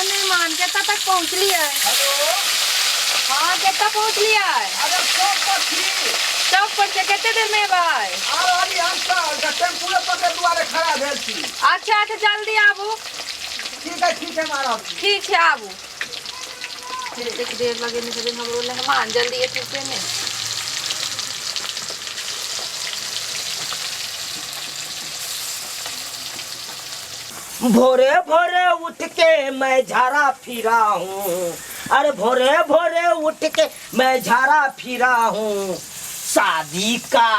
हाँ मेहमान कितना तक पहुँच लिया है? हेलो। हाँ कितना पहुँच लिया है? अरे चौक पर थी। चौक पर से कितने देर में भाई? अभी हम तो टेम्पू पकड़ दुआरे खड़ा भेल छी। अच्छा अच्छा जल्दी आबू। ठीक है मारा। ठीक है आबू। एक देर लगे नहीं तो हम बोले मेहमान जल्दी ये ठीक है नहीं। भोरे भोरे उठ के मैं झाड़ा फिरा हूँ। अरे भोरे भोरे उठ के मैं झाड़ा फिरा हूँ। शादी का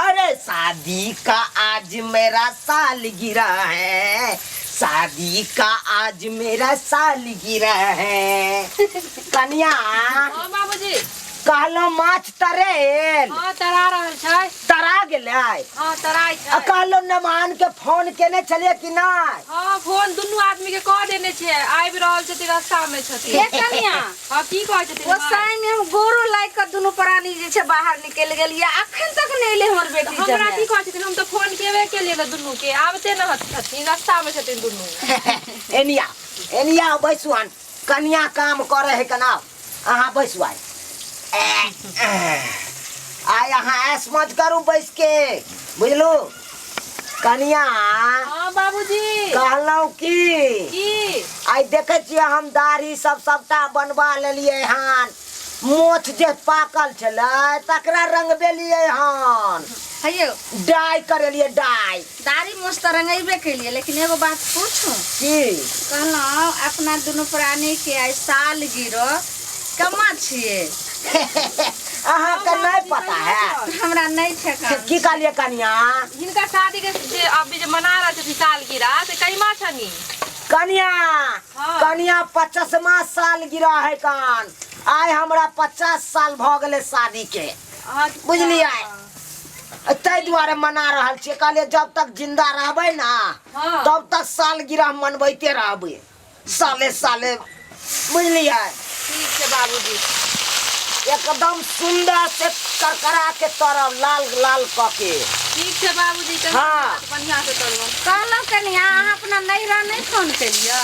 अरे शादी का आज मेरा सालगिरह है। शादी का आज मेरा सालगिरह है। कन्या हाँ बाबूजी। कहलो माछ तरेल हाँ तरा रहल छै। तरा गेलै। हाँ तराई छै। कहलो नमान के फोन केने चलिए कि नहीं? हाँ फोन दुनू आदमी के कह देने छे आबि रहल छथि रास्ता में छथि। ये कनिया हाँ की कहै छथि? वो साई में हम गोरो लाई के दुनू प्राणी जे छे बाहर निकल गेलिए अखन तक नहीं ले हमर बेटी हमरा की कहै छथिन हम तो फोन केबे केलिए न दुनू के आबते न छथिन रास्ता में छथिन दुनू। एनिया बैसुआन कन्या काम करे है कना अहाँ बैसुआन आय अहाँ ऐस मत करू बैस के बुझलू कन्या। हाँ बाबूजी। कहलौ की आइ देखे छियै हम दाढ़ी सब सबटा बनवा लेलिए हन। मोछ जे पाकल छलै तकरा रंगबेलिए हन। हइयो डाई करेलिए डाई। दाढ़ी मुस्त रंगेबे केलिए लेकिन एगो बात पूछूं की कहलौ अपना दुनू प्राणी के आई सालगिरह कमा छिए? अहाँ के नहीं पता है? हमरा नहीं छे का। की कहलिए कन्या? हिनका शादी के जे अभी जे मना रहा छथि सालगिरह से कईमा छनी? कन्या हाँ। कन्या 50वां साल गिरा है कान। आय हमरा 50 साल भ गेले शादी के बुझलिए। तै दुआरे मना रहल छियै। कहलिए जब तक जिंदा रहबै ना हाँ। तब तक सालगिरह मनबैते रहबै साले साले बुझलिए। ठीक है बाबूजी। एकदम सुंदर से करकरा के तरह लाल लाल क के। ठीक है बाबूजी। हाँ। बढ़िया से करबो। कहलौ कनिया अहाँ अपना नैहरा नहीं फोन केलिए?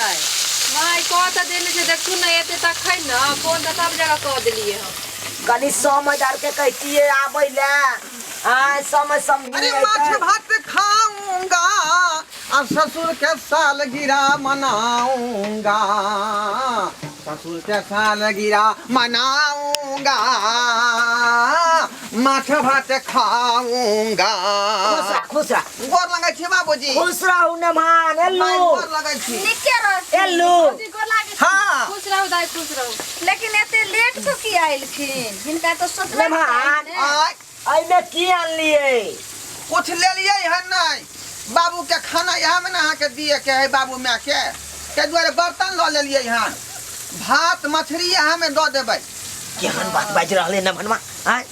नहीं कह त देने छे देखू न एते तक है न फोन त सब जगह कह देलिए हम। कनी समझ आर के कहतिए आबै ले। हाँ समझ समझ। अरे माछ भात खाऊंगा अब ससुर के सालगिरह मनाऊंगा। ससुर के सालगिरह मनाऊंगा। माछ भात खाऊंगा। खुश रह गोर लगै छी बाबूजी। खुश रहू नमान एल्लू गोर लगै छी। निके रह एल्लू। हाँ खुश रहो दाई खुश रहो। लेकिन एते लेट छो की आइलखिन? हिनका तो सोचले मेहमान आय अइमे की आनलिए? कुछ ले लिए है नहीं बाबू के खाना यहाँ में नहा के दिए के है बाबू माँ के ते दुआरे बर्तन ल ले लिए हन। भात मछली यहाँ में दो देबै। केहन बात बाज रहले न मनवा। आय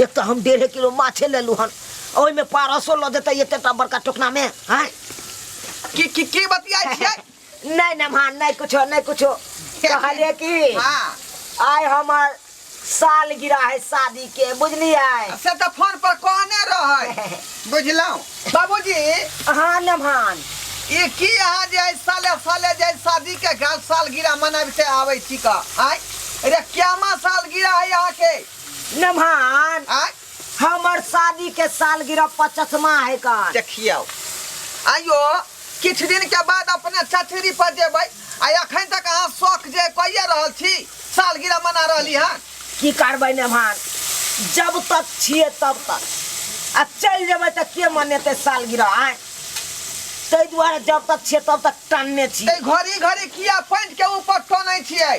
एक तो हम 1.5 किलो माछे लेलू हन ओइ में 500 ल देते एतेटा बड़का टोकना में। आय की बतियाई छियै? नहीं नमान नहीं कुछो कहलिए कि हाँ आय हमर सालगिरह है शादी के बुझलिए। से तो फोन पर कहने रहे बुझलौ बाबूजी। हाँ नमान ये की यहाँ जे साले साले जे शादी के गाल सालगिरह मनाबते आवे छी का आय अरे क्यामा सालगिरह है यहाँ के नमान आय हमर शादी के सालगिरह 50वां है कान। देखियो आइयो किछ दिन के बाद अपने चचरी पर जेबै आ अखन तक अहाँ शौक जे कइए रहल छी सालगिरह मना रहली हन। की करबै नमान जब तक छिए तब तक आ चल जेबै त के मनेते सालगिरह। आय तै दुआरे जब तक छिए तब तक टानने छी। ए घड़ी घड़ी किया पैंट के ऊपर टोनै छियै?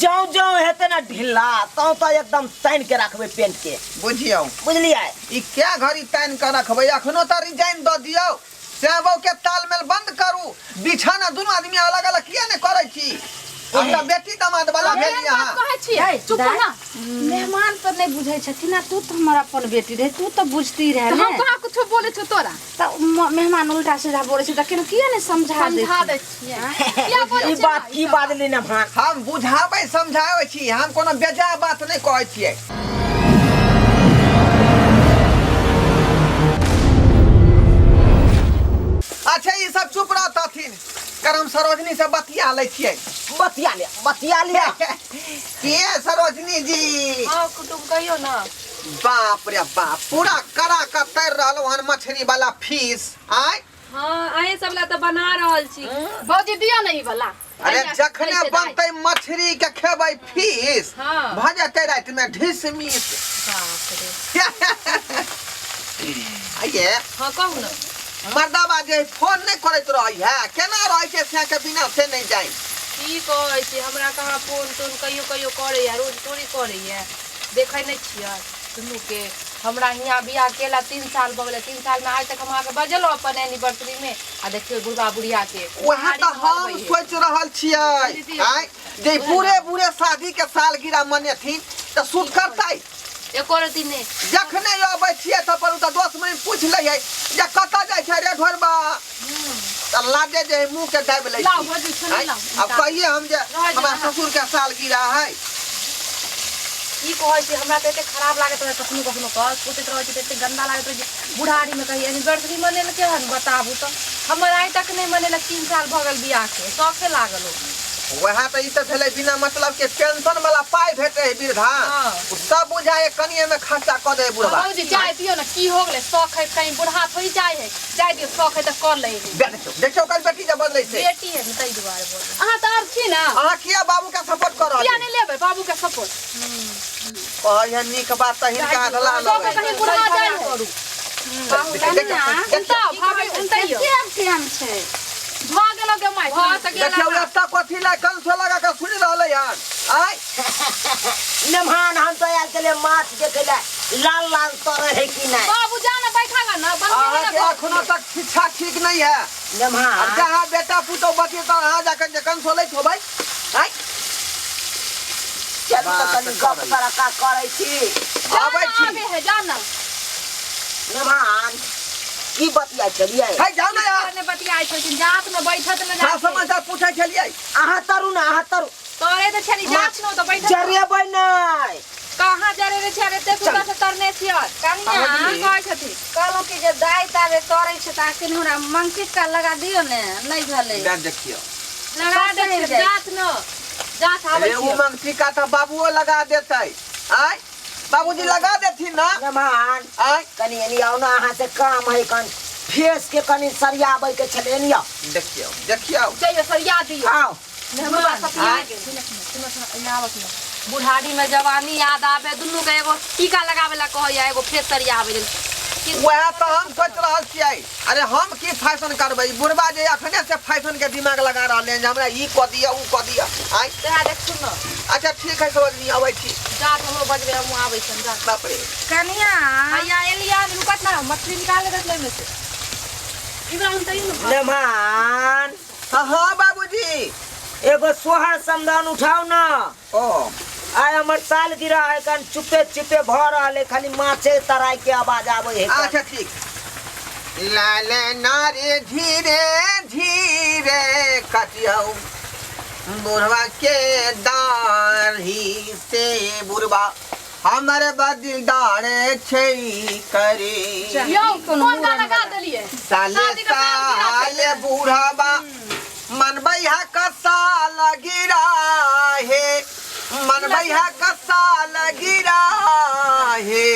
जाऊ जाऊ हेते ना ढिल्ला तो एकदम तान के रखबै पेंट के बुझियो बुझलिए। ई क्या घड़ी तान के रखबै? अखनो त रिजाइन द दियौ। सेबो के तालमेल बंद करू। बिछाना दुनू आदमी अलग अलग किया ने करै छी? हम त बेटी दामाद वाला भेली अहाँ। कहै छी चुप हो ना। मेहमान तो नहीं बुझै छथिन ना। तू तो हमारा अपन बेटी रहे तू तो बुझती रहे हम ने। कहाँ कुछ बोले छो तोरा? तो मेहमान उल्टा सीधा बोले छ त केन किया ने समझा दे छिए। क्या बोले ई बात की बादली नमान। हम बुझाबै समझाबै छी। हम कोनो बेजा बात नहीं कहै छियै। अच्छा ये सब चुप रहतथिन करम सरोजनी से बतिया ले छियै। बतिया ले के सरोजनी जी? हाँ कुटुम कहियो ना। बाप रे बाप, पूरा करा के तैर रहलो हन मछली वाला फिश। आय हाँ अहे सब ला तो बना रहल छी। भौजी दियो नहीं वाला। अरे जखने बनते मछली के खेबै फिश हाँ। भ जेतै रात में ढिस मिस। बाप रे। आइए हाँ कहू ना। मर्दाबा जे फोन नहीं करैत रही है, केना रहे छै से के बिना से नहीं जाई। की कहै छी, हमरा कहाँ फोन तोन कहियो करे है, रोज चोरी करे है। देखै नहीं छियै दुनू के। हमरा हियाँ बियाह केला 3 साल भ गेलै। 3 साल में आज तक हम आके बजलो अपन एनिवर्सरी में आ देखियो बुढ़वा बुढ़िया के। वह तो हम सोच रहल छियै आय जे पूरे शादी के सालगिरह मनेथिन त सूट करतै। एको रति ने जखने अबै छियै त पर त दोस्त में पूछ लइयै जे कत जाय छै रे ढोरबा। त लागे जे मुंह के दाबि लै लाओ छी। भौजी छनी लाओ। अब कहिए हम जे हमरा ससुर के सालगिरह है। की कहै छी, हमरा त एते खराब लागत रहे कखनो कखनो कह सोचैत रहै छी एते गंदा लागत रहे बुढ़ारी में कहिए एनिवर्सरी मनेल के हन बताबू त। हमर आइ तक नहीं मनेल। 3 साल भ गेल बियाह के, शौके लागल। वह तो ई त भेलै बिना मतलब के पेंशन वाला पाई भेटे है वृद्धा। सब बुझाए कनिए में खर्चा क दे बुढ़वा। भौजी चाय पियो ना, की हो गेलै शौक है, कहीं बुढ़ा थोड़ी चाय है। चाय दियो शौक है त कर ले। देखियो कल बेटी जब बदलै छै। बेटी है न तै दुआरे बोल। अहाँ त और छी ना। अहाँ किया बाबू के सपोर्ट कर रहल किया नहीं लेबै बाबू के सपोर्ट। कहै नीक बात त हिनका हला शौक लगै। कहीं बुढ़ा जाय करू। बाबू उनता भाभी उनताइयो। केम छै? भ गेलो के माय। भ त गेला। देखियो एता कथि ला कंसो लगा के सुनि रहलै हन। आय नमहान हम तो आयल चले माछ देखे लाल लाल तरह है कि नहीं। बाबू जाना बैठागा ना अहाँ के बनके अखनो तक शिक्षा ठीक नहीं है। नमहान अब जहाँ बेटा पुतो बचे तो अहाँ जाकर जे कंसो लैत होबै। आय चल तो कनी गप तरका करे छी। आबै छी। आबे है जाना। नमहान की बतिया चलिए। है जाओ ना यार। ने बतियाई छै जात में बैठत न हाँ जात। समाचार पूछै छलियै। अहाँ तरू ना अहाँ तरू तोरे त छनी जात न त बैठत। जरेबै नहीं। कहाँ जरे रे छरे ते सुता से तरने छिय। कनिया कहै छथि कहलो कि जे दाई तारे तोरे छै त किन हमरा मंकित का लगा दियो ने, नहीं भले। बैठ देखियो। लगा दे जात न। जात आबै अरे छी। उमंग टीका त बाबूओ लगा देतै। आय बाबूजी लगा देथिन ना। नमहान आय कनी एनी आओ ना अहाँ से काम है कन फेस के कनी सरियाबै के छले एनी आओ। देखियो देखियो। जइयो सरिया दियो। आओ मेहमान सतिया के सुन आवत न। बुढ़ारी में जवानी याद आवे दुनू के एगो टीका लगावे ला कहया एगो फेस सरियावे लेल। वह तो हम सोच रहल छियै। अरे हम की फैशन करबै, बुढ़वा जे अखने से फैशन के दिमाग लगा रहले हैं जे हमरा ई क दिया ऊ क दिया। आय तेरा देख सुन न। अच्छा ठीक है समझनी अबै छी। जात हमरो बजबे हम आबै छन जात। बाप रे कनिया भैया एलिया रुकत ना मछली निकाल ले ले में से। इब्राहिम तई न। नमहान हाँ बाबूजी। एगो सोहर समदान उठाओ ना। ओ आय हमर सालगिरह है कन चुपे चुपे भ रहले खाली माछे तराई के आवाज आवे है। अच्छा ठीक। लाले नारे धीरे धीरे कटियो बुढ़वा के दाढ़ी से बुढ़वा हमर बदिलदार छै करे। यो कौन गाना गा देलिए। साले साले बुढ़वा मनबै है कसा लगिरा है। मनबै है कसा लगिरा है।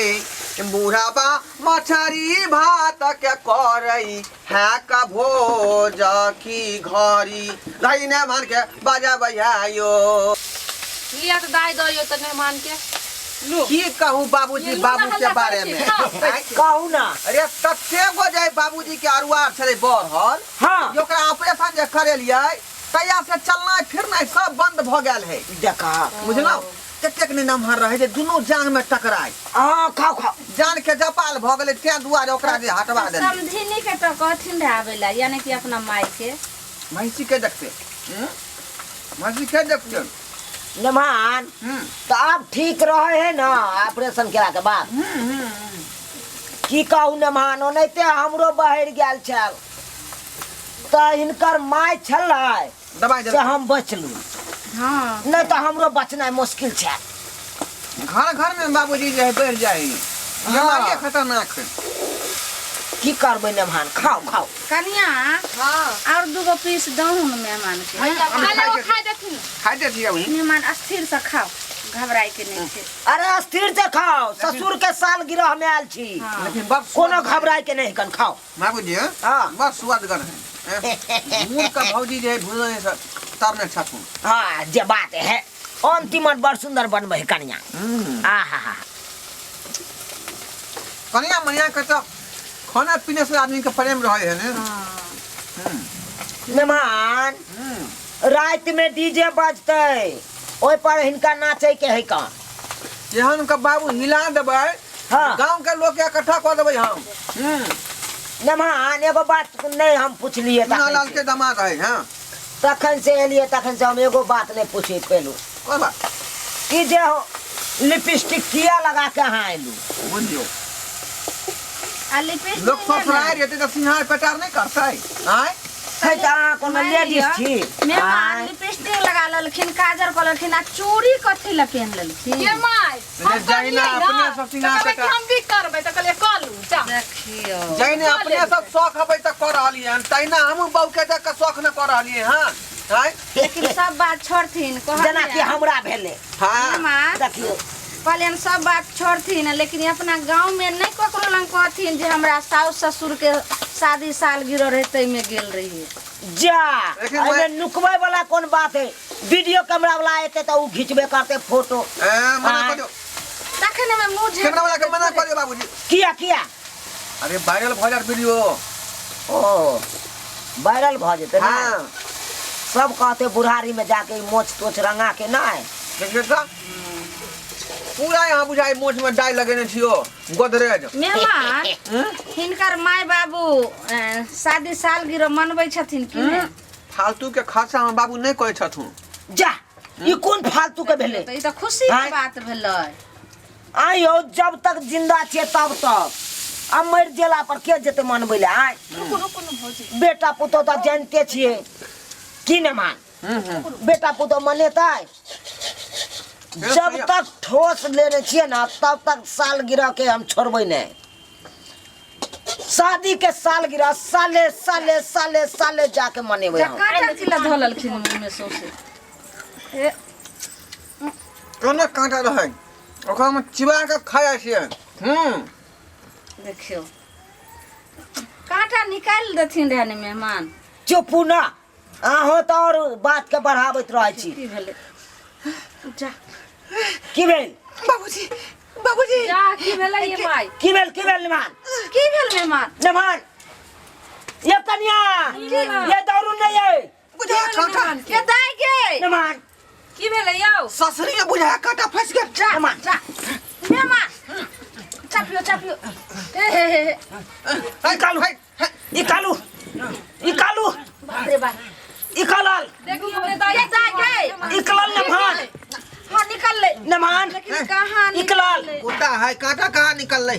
बुढ़ाबा मछरी भात के करई है का भोज की घरी धैने मान के बजाबै है यो। लिया त दाई दयो त मेहमान के। की कहूँ बाबूजी बाबू के बारे में। कहू ना। अरे तते गो जाय बाबूजी के अरुआर छले बढ़ल। हाँ ओकरा ऑपरेशन जे करेलियै तैया से चलना फिरना सब बंद भ गेल है। देखा बुझलौ कतेक ने नमहर रहे जे दुनू जान में टकराई। हाँ खाओ खाओ जान के जपाल भ गेलै ते दुआरे ओकरा जे हटवा देल। समधिनी के तो कठिन आवेला यानी कि अपना माई के महिषी के देखते। महिषी के देखते। नमहान तो आप ठीक रहे है ना ऑपरेशन केला के बाद। की कहू नमहान ओनाहिते हमरो बहर गेल छल त हिनकर माय छलै दवाई से दे। हम बचलू। हाँ नहीं तो हमरो बचनाइ मुश्किल छै। घर घर में बाबूजी जे बढ़ जाए बीमारी खतरनाक है। की करबै मेहमान खाओ खाओ कनिया हाँ और दूगो पीस दहूँ न मेहमान के भैया पहले वो खाई देथिन खाइ दे दिया वही मेहमान स्थिर से खाओ घबराई के नहीं छै अरे स्थिर से खाओ ससुर के साल गिरह में आयल छी हाँ। लेकिन बस कोनो घबराई के नहीं कन खाओ बाबूजी हाँ। बस स्वादगर है मूल का भौजी जे है भुजने से तरने छथुन हाँ जे बात है अंतिम बड़ सुंदर बनबै कन्या आहा कनिया मनिया के तो खाना पीने से आदमी के प्रेम रहे है ने मेहमान रात में डीजे बजतै ओइ पर हिनका नाचे के है का जेहन का बाबू हिला देबै हाँ गांव के लोग के इकट्ठा कर देबै हम मेहमान एगो बात नहीं हम पूछलिए मुन्ना लाल के दामाद है हां तखन से एलिए तखन से हम एगो बात नहीं पूछे पेलू कोई बात कि जे लिपस्टिक किया लगा के यहाँ आयलू बुझियो आ लिपस्टिक लोग ससुराल रहते तो सिंहार पेटार नहीं करतै आय है त अहाँ कोनो लेडीज छी मेहमान आँय? लिपस्टिक लगा लेलखिन काजर कर लेलखिन आ चूड़ी कथी ला पहन लेलखिन ये माय हम जहिना करिए अपने ना, सब तो सिंगार कहबै कि कटा- हम भी करबै तो कहलिए कलू जा देखियो जैने अपने सब शौक हबै त कर रहलिए हन तैना हम बहू के देख के शौक न कर रहलिए हन आय लेकिन सब बात छोड़थिन जेना कि हमरा भेले हां मेहमान देखियो कहलियन सब बात छोड़थिन लेकिन अपना गांव में नहीं ककरो लंग कहथिन जे हमरा साउस ससुर के शादी सालगिरह रहे तै में गेल रहिए जा लेकिन एमे वह- नुकबै वाला कोन बात है वीडियो कैमरा वाला एते त उ खिंचबे करते फोटो मना हाँ। करियो तखन में मुंह झेड़ कैमरा वाला के मना करियो बाबूजी किया किया अरे वायरल भ जात वीडियो ओ वायरल भ जेते ना हां सब कहते बुढ़ारी में जाके मोछ तोछ रंगा के ना देखियो त पूरा यहाँ बुझाई मोछ में डाई लगेने छियो गोदरेज मेहमान हिनकर माय बाबू शादी सालगिरह मनबै छथिन कि नहीं फालतू के खर्चा हम बाबू नहीं कहै छथुन जा ई कोन फालतू के भेले तो ई तो खुशी के आँय? बात भेलै आइयो जब तक जिंदा छियै तब तक अब मर जेला पर के जेते मनबै ले आय बेटा पुतो त जानते छियै की ने मान बेटा पुतो मनेतै जब तक ठोस लेने छियै ना तब तक सालगिरह के हम छोड़बै नहीं शादी के सालगिरह साले साले साले साले जाके मनेबै हम काटा किला धोललखिन मुंह में सौसे ए कोने कांटा रहै ओकरा में चिबा के खाया छियै देखियो काटा निकाल देथिन रहने मेहमान चुप ना अहाँ तो और बात के बढ़ाबैत रहै छी की भेलै जा की भेल बाबूजी बाबूजी जा की भेलै ये माय की भेल निमान की भेल मेहमान निमान ये कन्या ये दौड़ू नहीं है बुझा कांटा के दाई के निमान की भेलै यौ ससुरी में बुझा कांटा फंस गेल जा निमान जा मेहमान चापियो ए निकालू निकालू निकालू बाप रे बाप निकालल देखियो हमरे के दाई दाई के निकलल निमान हां निकल ले निमान लेकिन कहां निकलल कुत्ता है कांटा कहाँ निकल ले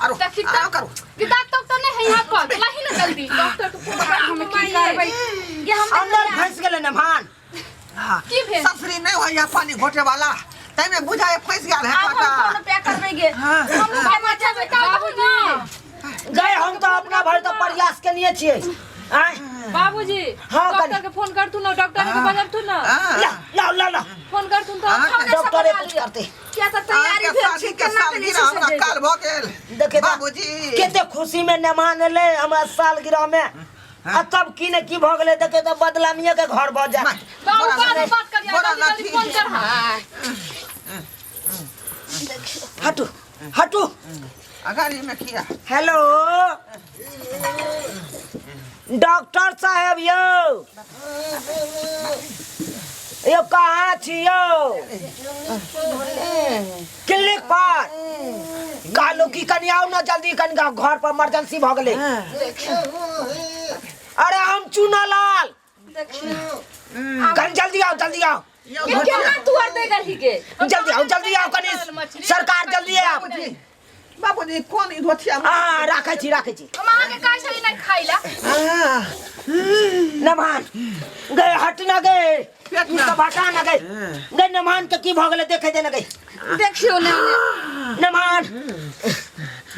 आरो देखी आरो करो किताब तक तो नहीं है यहाँ पर लाही ना जल्दी डॉक्टर को फोन कर हम की करबै ये हम अंदर फंस गेले निमान की भेल ससुरी नहीं हो या पानी घोटे वाला तै में बुझाए फंस गेल है अब हम कांटा फोन पे करबै गे हम खाना चाहबै बाबूजी गए हम तो अपना भर तो प्रयास के लिए छियै आय बाबूजी हाँ, डॉक्टर के फोन करतू ना डॉक्टर के बजबतू ना ला ला ला फोन करतू तो डॉक्टर कुछ करते क्या तो तैयारी भेल छी के केना साल के गिरा हमरा काल भ गेल देखे तो बाबूजी केते खुशी में मेहमान एले हमरा सालगिरह में आ तब की ने की भ गेले देखे तो बदलामिया के घर भ जाए बाबू बात बात करिया बड़ा जल्दी लाठी। फोन कर हटू हटू अगाड़ी में किया हेलो डॉक्टर साहब यो कहाँ छियो क्लिनिक पर कालू की कनी आओ ना जल्दी कनी घर पर इमरजेंसी भ गेले अरे हम चूना लाल कनी जल्दी आओ केना तुअर दे गली के जल्दी आओ कनी सरकार जल्दी आओ बाबूजी कौन इधोथिया हाँ राखे छी हम आके काहे से नहीं खाइला नमान गए हट ना गए इसका बाटा ना गए गए नमान के की भ गेले देखे दे ना गए देखियो ने नमान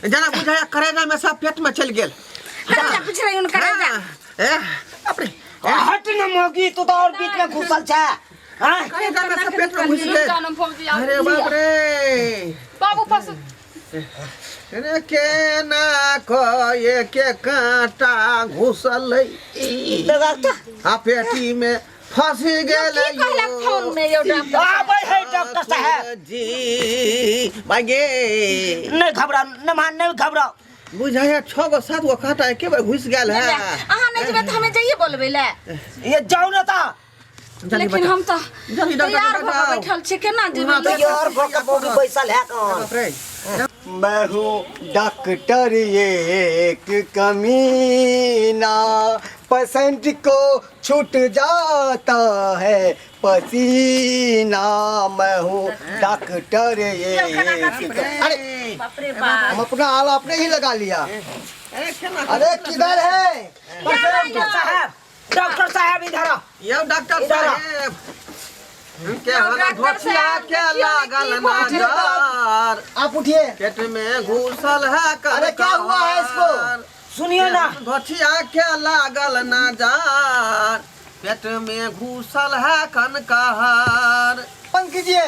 जना बुझाया करेगा में सब पेट में चल गेल करेजा पूछ रही उन करेजा ए अपने हट न मोगी तू तो और बीच में घुसल छ हां करेगा में सब पेट में घुस गेल अरे बाप रे बाबू फस रे के ना को ये के कांटा घुसल डॉक्टर आ पेटी में फंस गेल की कहला फोन में यो डॉक्टर आबै है डॉक्टर साहब जी भागे नहीं घबराओ नहीं घबराओ बुझाया 6 गो 7 गो कांटा एके बार घुस गेल है अहाँ नहीं जेबे त हमें जाइए बोलबे ले ये जाओ ना ता लेकिन हम तो जल्दी डॉक्टर तैयार के भ बताओ। बैठल छी केना जेबे तो यार भोका बोगी बैसल है कौन बाप रे मैं हूँ डॉक्टर एक कमीना, पेशेंट को छूट जाता है पसीना। मैं हूँ डॉक्टर एक अरे बाप रे बाप हम अपना आला अपने ही लगा लिया। अरे किधर है डॉक्टर साहब इधर आओ। यो डॉक्टर साहब के हला धोतिया के लागल नजर आप उठिए। पेट में घुसल है कर अरे क्या हुआ है इसको? सुनिए ना, धोतिया के लागल नजर पेट में घुसल है कनकहर। बंद कीजिए।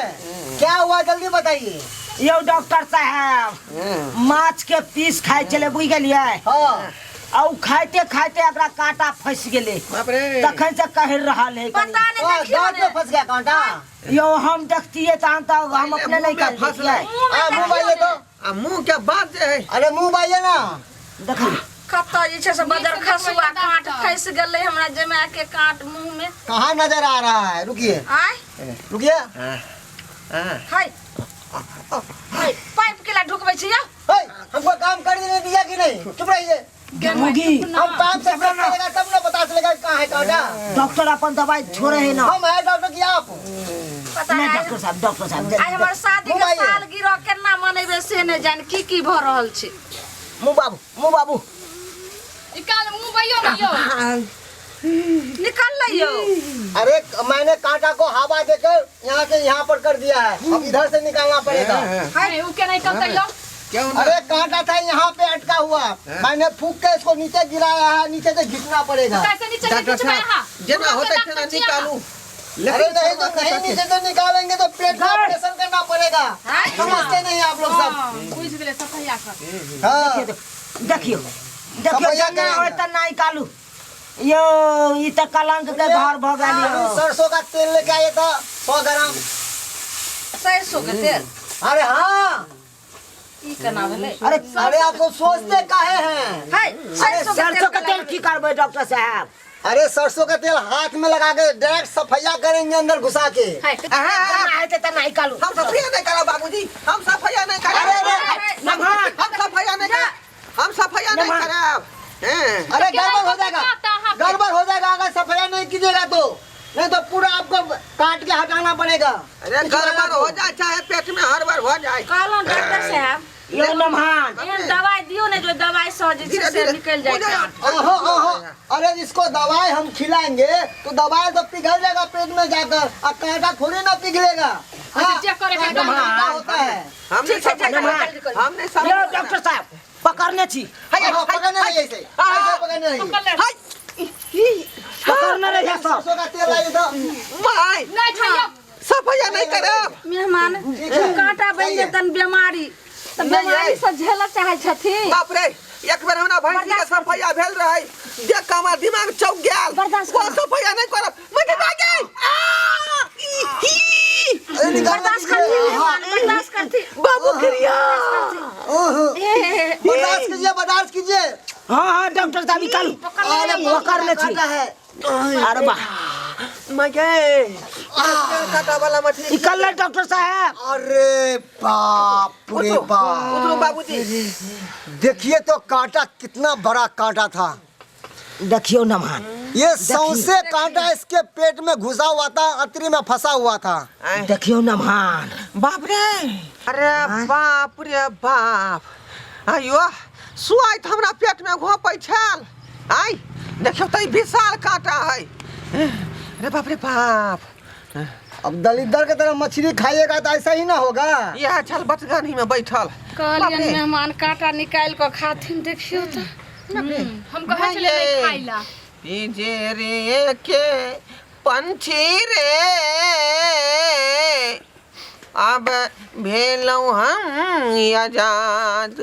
क्या हुआ जल्दी बताइए। यो डॉक्टर साहब माछ के पीस खाए चले बुझ गेलिए, हाँ और खाते खाते अगरा कांटा फंस गेले, बाप रे तखन से कह रहा है पता नहीं देखियो दांत में फंस गया कांटा। यो हम देखतिए तो हम अपने नहीं कर फंस दिए। मुंह बाइये तो। आ मुंह के बात जे है अरे मुंह बाइये ना। देखो कत्ता जे छै से बदर खसुआ काट फंस गेलै हमरा जमा के काट मुंह में। कहाँ नजर आ रहा है? रुकिए आय रुकिए। हाय हाय पाइप केला ढुकबै छी यौ। हे, हमको काम करने दिया कि नहीं? चुप रहिए। मुगी हम काम से करेगा तब ना पता चलेगा कहाँ है कांटा। डॉक्टर अपन दवाई छोड़े है ना। हम है डॉक्टर की आप। पता नहीं है डॉक्टर साहब आइ हमर शादी के मुंह साल गिरह केना मनेबे से ने जान की भ रहल छै। मुँह बाबू निकाल मुंह बइयो ना यो निकल लियो। अरे मैंने कांटा को हवा देकर यहाँ से यहाँ पर कर दिया है। अब इधर से निकालना पड़ेगा। हाय उ के नहीं करते यो क्यों अरे कांटा था यहाँ पे अटका हुआ, मैंने फूक के इसको नीचे गिराया है। नीचे से घिसना पड़ेगा। कैसे नीचे डॉक्टर नीचे यहाँ साहब जेना होता है तेना निकालू। अरे नहीं तो नहीं नीचे से निकालेंगे तो पेट का ऑपरेशन करना पड़ेगा। समझते नहीं आप लोग सब। पूछ दिले सफैया कर हाँ देखियो सफैया जना करेंगे। हो त नहीं कालू। यो ई त कलंक के घर भ गेलियो। सरसों का तेल लेके आए था 100 ग्राम। सरसों के तेल अरे हाँ, ई केना भेलै? अरे आप तो सोचते काहे हैं? हाय सरसों का तेल की करबे डॉक्टर साहब? अरे सरसों का तेल हाथ में लगा के डायरेक्ट सफैया करेंगे अंदर घुसा के। है त नहीं कालू। हम सफैया नहीं करा बाबूजी, हम सफैया नहीं करा। हम सफैया नहीं करा, हम सफैया नहीं करा। अरे गड़बड़ हो जाएगा, गड़बड़ हो जाएगा अगर सफाई नहीं कीजिएगा तो। नहीं तो पूरा आपको काट के हटाना पड़ेगा। अरे गड़बड़ हो जाए चाहे पेट में हड़बड़ हो जाए। कहलौं डॉक्टर साहब यो नमहान एहन दवाई दियो ने जो दवाई सौ जे छै से निकल जाए काट। ओहो ओहो, अरे इसको दवाई हम खिलाएंगे तो दवाई तो पिघल जाएगा पेट में जाकर, और कांटा थोड़ी ना पिघलेगा। हाँ, चेक करे कांटा मीठा होता है। हमने हमने यो डॉक्टर साहब पकड़ने छी। हाँ, पकड़ने नहीं ऐसे, ऐसे पकड़ने नहीं। पकड़ने नहीं सब। सरसों का तेल लाइए तो। माय नहीं खाइयो सफैया नहीं करा। मेहमान कांटा बन जेतन बीमारी त बीमारी से झेल चाहे छथिन। बाप रे एक बार हमरा भैंसी के सफैया भेल रहे, देख के हमर दिमाग चौक गेल। बर्दाश्त वो सफैया नहीं करब, मगे भागे। अरे निकाल बर्दाश्त करती मेहमान बर्दाश्त करती। बाबू करिया बर्दाश्त कीजिए, बर्दाश्त कीजिए। हाँ डॉक्टर साहब निकालू। पकड़ने छी। अरे वाह मगे काटा वाला मछली निकल ले डॉक्टर साहब। अरे बाप रे बाप, उतरो बाबूजी। देखिए तो कांटा कितना बड़ा कांटा था। देखियो नमहान, ये सौंसे कांटा इसके पेट में घुसा हुआ था, अतरी में फंसा हुआ था। देखियो नमहान। बाप रे अरे बाप रे बाप, आयो सुआइत हमरा पेट में घोपै छल। आई देखियो त ई विशाल कांटा है। अरे बाप रे बाप, अब दलिद्दर के तरह मछली खाइएगा तो ऐसा ही ना होगा। यह चल बचगानी में बैठल कहलियन मेहमान कांटा निकाल के खाथिन देखियो तो। हम कहे चले नहीं खाइला। पिंजरे के पंछी रे अब भेलौं हम आजाद।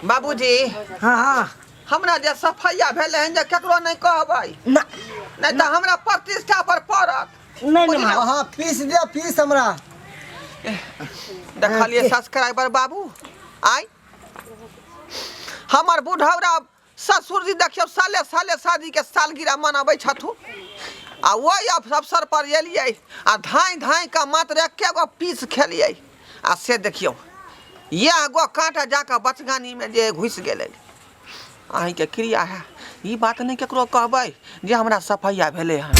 बाबूजी हाँ हाँ हमरा जे सफैया भेले हैं जे केकरो नहीं कहबै ना नहीं तो हमरा प्रतिष्ठा पर पड़त। नहीं नहीं हाँ हाँ फीस दे फीस हमरा। देखलिए सब्सक्राइबर बाबू आई हमर बुढ़ौरा ससुर जी देखियो साले साले शादी के सालगिरह मनाबै छथु आ वही अवसर पर एलियै आ धाई धाई का मात्र एके गो पीस खेलियै आ से देखियो यह गो कांटा जाकर बचगानी में जे घुस गेलै। अहीं के क्रिया है ई बात नहीं केकरो कहबै जे हमरा सफैया भेलै हन।